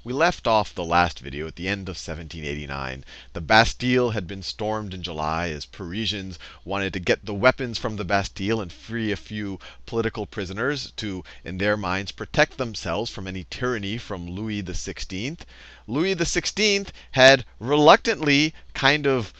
we left off the last video at the end of 1789. The Bastille had been stormed in July as Parisians wanted to get the weapons from the Bastille and free a few political prisoners to, in their minds, protect themselves from any tyranny from Louis XVI. Louis XVI had reluctantly kind of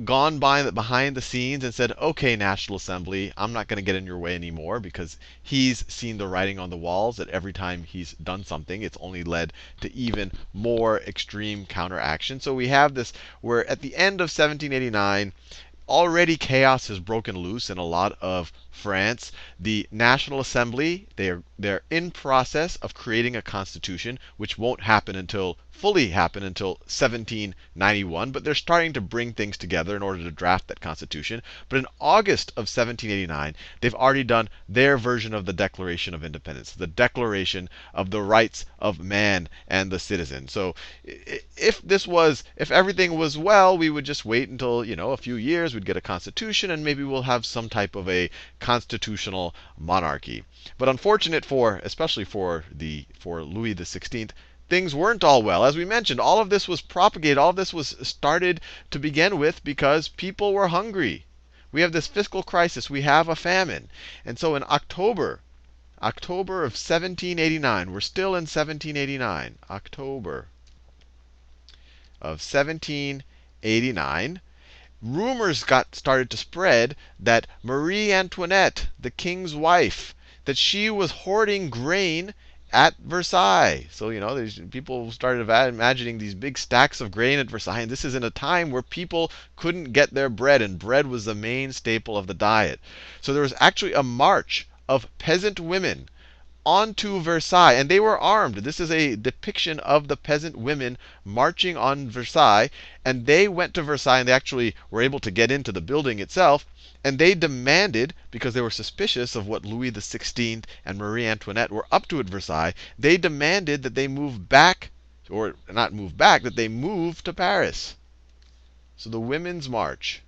gone behind the scenes and said, okay, National Assembly, I'm not going to get in your way anymore, because he's seen the writing on the walls that every time he's done something, it's only led to even more extreme counteraction. So we have this where at the end of 1789, already chaos has broken loose in a lot of France. The National Assembly, they're in process of creating a constitution, which won't fully happen until 1791, but they're starting to bring things together in order to draft that constitution. But in August of 1789, they've already done their version of the Declaration of Independence, the Declaration of the Rights of Man and the Citizen. So if everything was well, we would just wait until, a few years, we'd get a constitution, and maybe we'll have some type of a constitutional monarchy. But unfortunate especially for Louis XVI, things weren't all well. As we mentioned, all of this was propagated, all of this was started to begin with because people were hungry. We have this fiscal crisis, we have a famine. And so in October of 1789, we're still in 1789, October of 1789, rumors started to spread that Marie Antoinette, the king's wife, that she was hoarding grain at Versailles. So, people started imagining these big stacks of grain at Versailles. And this is in a time where people couldn't get their bread, and bread was the main staple of the diet. So there was actually a march of peasant women onto Versailles, and they were armed. This is a depiction of the peasant women marching on Versailles, and they went to Versailles, and they actually were able to get into the building itself, and they demanded, because they were suspicious of what Louis XVI and Marie Antoinette were up to at Versailles, they demanded that they move back, or not move back, that they move to Paris. So the Women's March,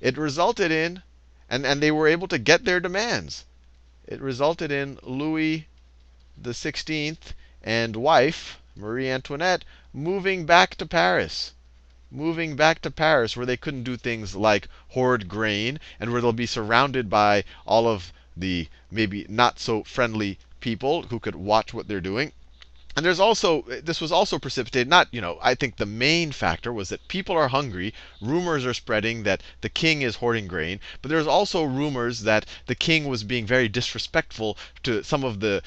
it resulted in, and they were able to get their demands. It resulted in Louis XVI and wife, Marie Antoinette, moving back to Paris, where they couldn't do things like hoard grain, and where they'll be surrounded by all of the maybe not so friendly people who could watch what they're doing. And this was also precipitated, I think the main factor was that people are hungry. Rumors are spreading that the king is hoarding grain, but there's also rumors that the king was being very disrespectful to some of the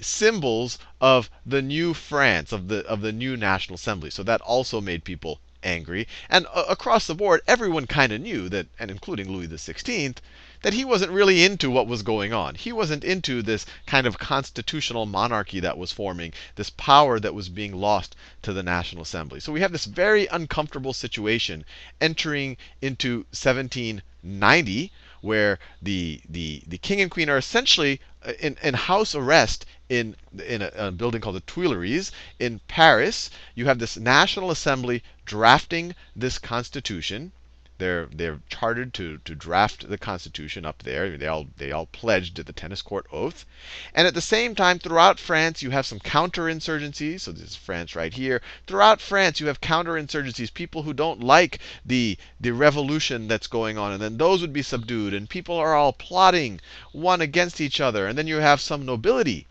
symbols of the new France, of the new National Assembly. So that also made people angry. And across the board, everyone kind of knew that, and including Louis XVI, that he wasn't really into what was going on. He wasn't into this kind of constitutional monarchy that was forming, this power that was being lost to the National Assembly. So we have this very uncomfortable situation entering into 1790, where the king and queen are essentially in house arrest in a building called the Tuileries in Paris. You have this National Assembly drafting this constitution. They're chartered to draft the Constitution up there. They all pledged at the tennis court oath. And at the same time, throughout France, you have some counterinsurgencies. So this is France right here. Throughout France, you have counterinsurgencies, people who don't like the revolution that's going on, and then those would be subdued, and people are all plotting one against each other. And then you have some nobility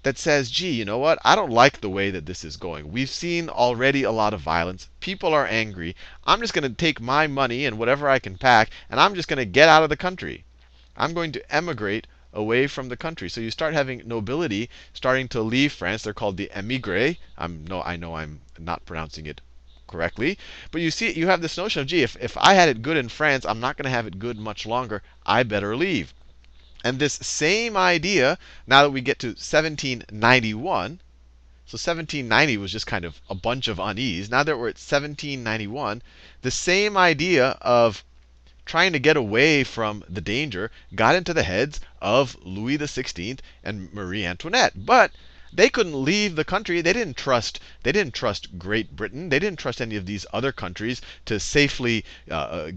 that says, gee, you know what? I don't like the way that this is going. We've seen already a lot of violence. People are angry. I'm just going to take my money and whatever I can pack, and I'm just going to get out of the country. I'm going to emigrate away from the country. So you start having nobility starting to leave France. They're called the émigrés. I know I'm not pronouncing it correctly. But you have this notion of, gee, if I had it good in France, I'm not going to have it good much longer. I better leave. And this same idea, now that we get to 1791, so 1790 was just kind of a bunch of unease. Now that we're at 1791, the same idea of trying to get away from the danger got into the heads of Louis XVI and Marie Antoinette. But they couldn't leave the country. They didn't trust Great Britain. They didn't trust any of these other countries to safely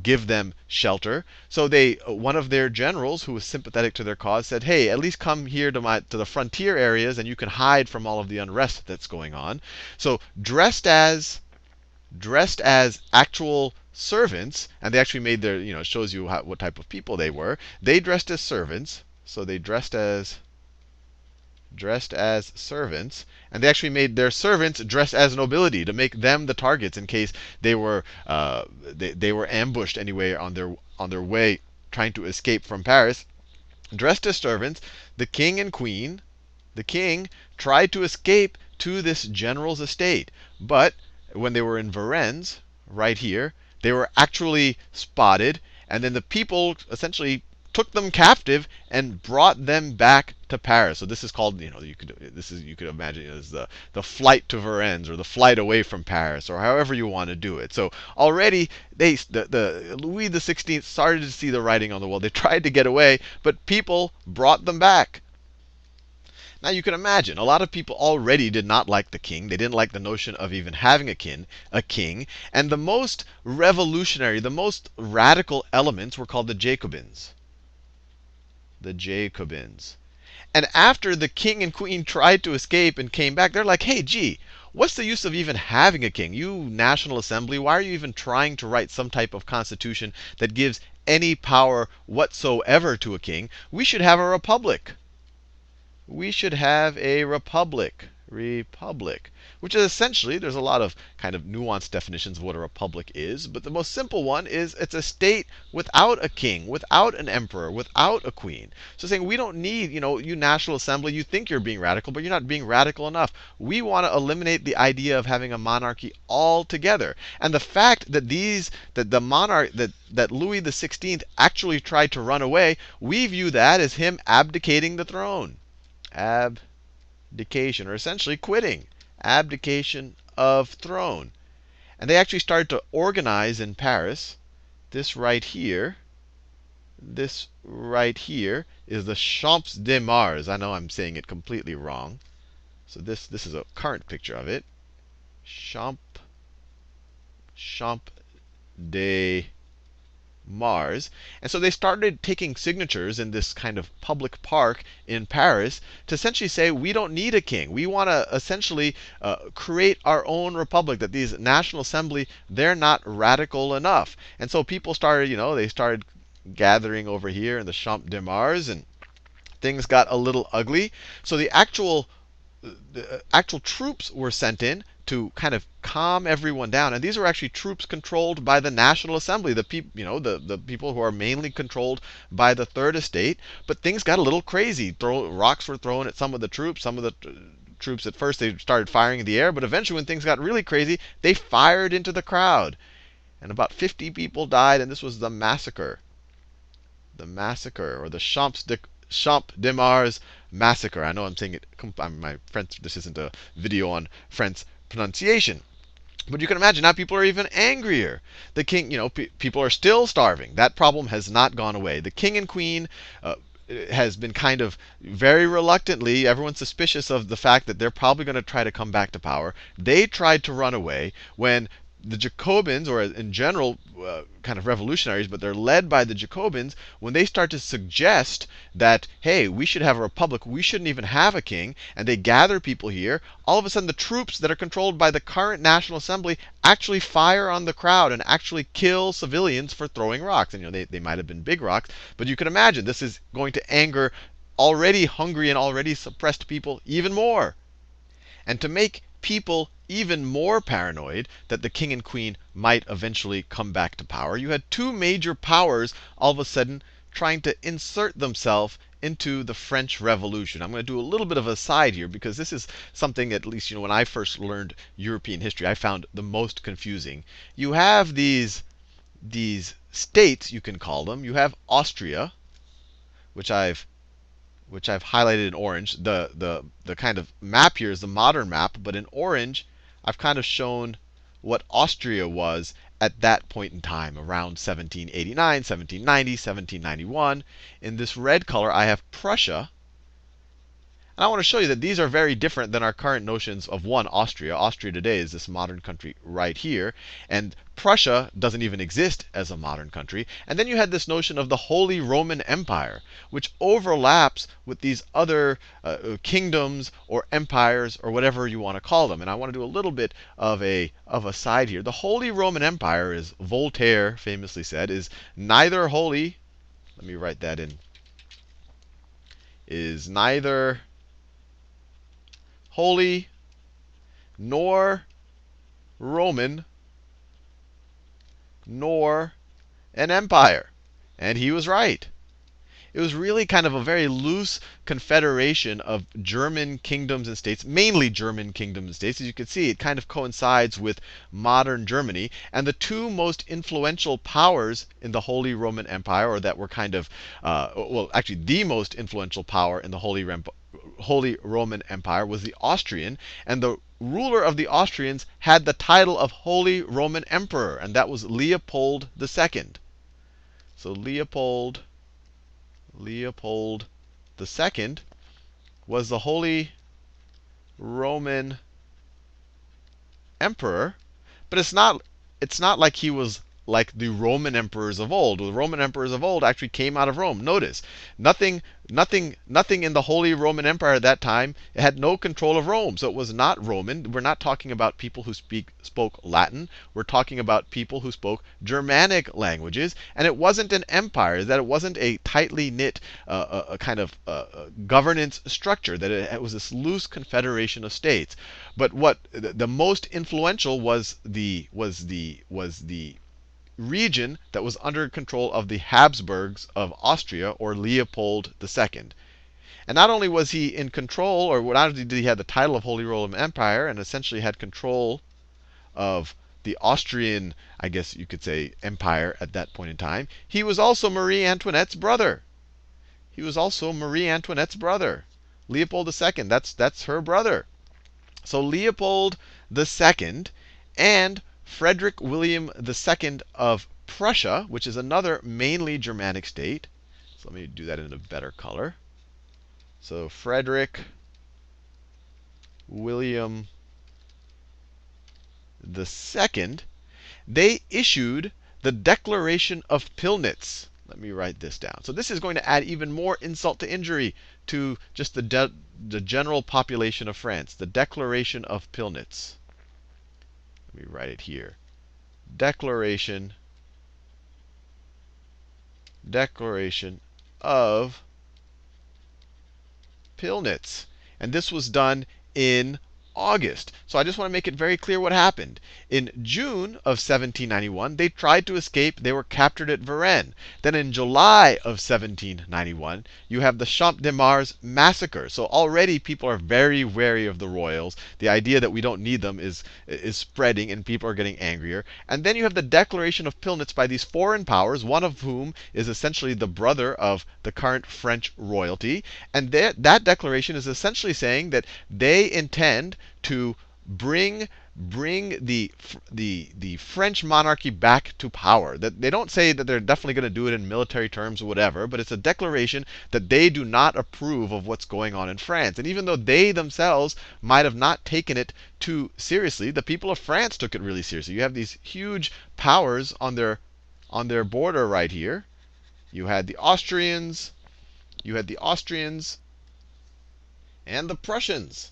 give them shelter. So one of their generals, who was sympathetic to their cause, said, "Hey, at least come here to the frontier areas, and you can hide from all of the unrest that's going on." So dressed as actual servants, and they actually made their, it shows you what type of people they were. They dressed as servants, so they dressed as servants, and they actually made their servants dress as nobility to make them the targets in case they were ambushed anyway on their way trying to escape from Paris. Dressed as servants, the king and queen, the king tried to escape to this general's estate, but when they were in Varennes, right here, they were actually spotted, and then the people essentially took them captive and brought them back to Paris. So this is called, you could imagine it as the flight to Varennes, or the flight away from Paris, or however you want to do it. So already the Louis XVI started to see the writing on the wall. They tried to get away, but people brought them back. Now you can imagine, a lot of people already did not like the king. They didn't like the notion of even having a king. And the most revolutionary, the most radical elements were called the Jacobins. The Jacobins. And after the king and queen tried to escape and came back, they're like, "Hey, gee, what's the use of even having a king? You National Assembly, why are you even trying to write some type of constitution that gives any power whatsoever to a king? We should have a republic. We should have a republic." Republic. Which is essentially, there's a lot of kind of nuanced definitions of what a republic is, but the most simple one is it's a state without a king, without an emperor, without a queen. So saying we don't need, you National Assembly, you think you're being radical, but you're not being radical enough. We want to eliminate the idea of having a monarchy altogether. And the fact that the monarch, that Louis XVI actually tried to run away, we view that as him abdicating the throne. Abdication, or essentially quitting. Abdication of throne. And they actually started to organize in Paris. This right here is the Champs de Mars. I know I'm saying it completely wrong. So this is a current picture of it. Champs de Mars. And so they started taking signatures in this kind of public park in Paris to essentially say, we don't need a king. We want to essentially create our own republic, that these National Assembly, they're not radical enough. And so people started, they started gathering over here in the Champs de Mars, and things got a little ugly. So the actual troops were sent in to kind of calm everyone down. And these were actually troops controlled by the National Assembly, the people who are mainly controlled by the Third Estate. But things got a little crazy. Rocks were thrown at some of the troops. Some of the troops at first, they started firing in the air, but eventually when things got really crazy, they fired into the crowd. And about 50 people died, and this was the massacre. The massacre, or the Champs de Mars massacre. I know I'm saying it, my French, this isn't a video on French pronunciation. But you can imagine now people are even angrier. The king, people are still starving. That problem has not gone away. The king and queen has been kind of very reluctantly, everyone's suspicious of the fact that they're probably going to try to come back to power. They tried to run away when the Jacobins, or in general, kind of revolutionaries, but they're led by the Jacobins, when they start to suggest that, hey, we should have a republic, we shouldn't even have a king, and they gather people here, all of a sudden the troops that are controlled by the current National Assembly actually fire on the crowd and actually kill civilians for throwing rocks. And they might have been big rocks, but you can imagine this is going to anger already hungry and already suppressed people even more. And to make people even more paranoid that the king and queen might eventually come back to power, you had two major powers all of a sudden trying to insert themselves into the French Revolution. I'm going to do a little bit of a side here, because this is something, at least when I first learned European history, I found the most confusing. You have these states, you can call them. You have Austria, which I've highlighted in orange. The kind of map here is the modern map, but in orange, I've kind of shown what Austria was at that point in time, around 1789, 1790, 1791. In this red color, I have Prussia. And I want to show you that these are very different than our current notions of one, Austria. Austria today is this modern country right here. And Prussia doesn't even exist as a modern country. And then you had this notion of the Holy Roman Empire, which overlaps with these other kingdoms or empires or whatever you want to call them. And I want to do a little bit of a side here. The Holy Roman Empire, as Voltaire famously said, is neither holy. Let me write that in. Is neither holy nor Roman nor an empire. And he was right. It was really kind of a very loose confederation of German kingdoms and states, mainly German kingdoms and states. As you can see, it kind of coincides with modern Germany. And the two most influential powers in the Holy Roman Empire, or that were kind of, well, actually the most influential power in the Holy Roman Empire was the Austrian. And the ruler of the Austrians had the title of Holy Roman Emperor, and that was Leopold II. So Leopold II was the Holy Roman Emperor, but it's not like he was like the Roman emperors of old. The Roman emperors of old actually came out of Rome. Notice, nothing in the Holy Roman Empire at that time had no control of Rome. So it was not Roman. We're not talking about people who spoke Latin. We're talking about people who spoke Germanic languages. And it wasn't an empire, that it wasn't a tightly knit a kind of governance structure, that it was this loose confederation of states. But what the most influential was the region that was under control of the Habsburgs of Austria, or Leopold II. And not only was he in control, or not only did he have the title of Holy Roman Empire and essentially had control of the Austrian, I guess you could say, empire at that point in time, he was also Marie Antoinette's brother. He was also Marie Antoinette's brother. Leopold II, that's her brother. So Leopold II and Frederick William II of Prussia, which is another mainly Germanic state. So let me do that in a better color. So Frederick William II, they issued the Declaration of Pillnitz. Let me write this down. So this is going to add even more insult to injury to just the general population of France. The Declaration of Pillnitz. Let me write it here. Declaration of Pillnitz. And this was done in August. So I just want to make it very clear what happened. In June of 1791, they tried to escape. They were captured at Varennes. Then in July of 1791, you have the Champ de Mars massacre. So already people are very wary of the royals. The idea that we don't need them is spreading, and people are getting angrier. And then you have the Declaration of Pillnitz by these foreign powers, one of whom is essentially the brother of the current French royalty. And that declaration is essentially saying that they intend to bring the French monarchy back to power. That they don't say that they're definitely going to do it in military terms or whatever, but it's a declaration that they do not approve of what's going on in France. And even though they themselves might have not taken it too seriously, the people of France took it really seriously. You have these huge powers on their border right here. You had the Austrians, and the Prussians.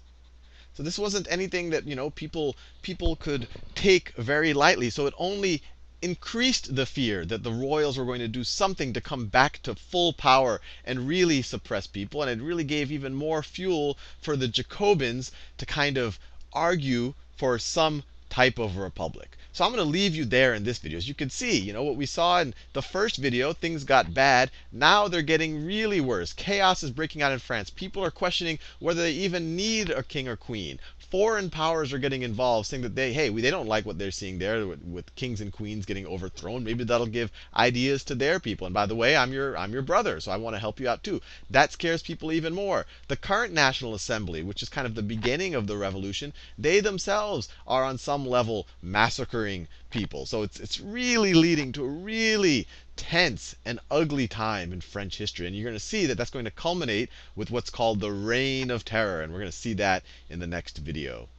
So this wasn't anything that people could take very lightly. So it only increased the fear that the royals were going to do something to come back to full power and really suppress people. And it really gave even more fuel for the Jacobins to kind of argue for some type of republic. So I'm going to leave you there in this video. As you can see, what we saw in the first video, things got bad. Now they're getting really worse. Chaos is breaking out in France. People are questioning whether they even need a king or queen. Foreign powers are getting involved, saying that they don't like what they're seeing there with kings and queens getting overthrown. Maybe that'll give ideas to their people. And by the way, I'm your brother, so I want to help you out too. That scares people even more. The current National Assembly, which is kind of the beginning of the revolution, they themselves are on some level massacring massacring people. So it's really leading to a really tense and ugly time in French history. And you're going to see that that's going to culminate with what's called the Reign of Terror. And we're going to see that in the next video.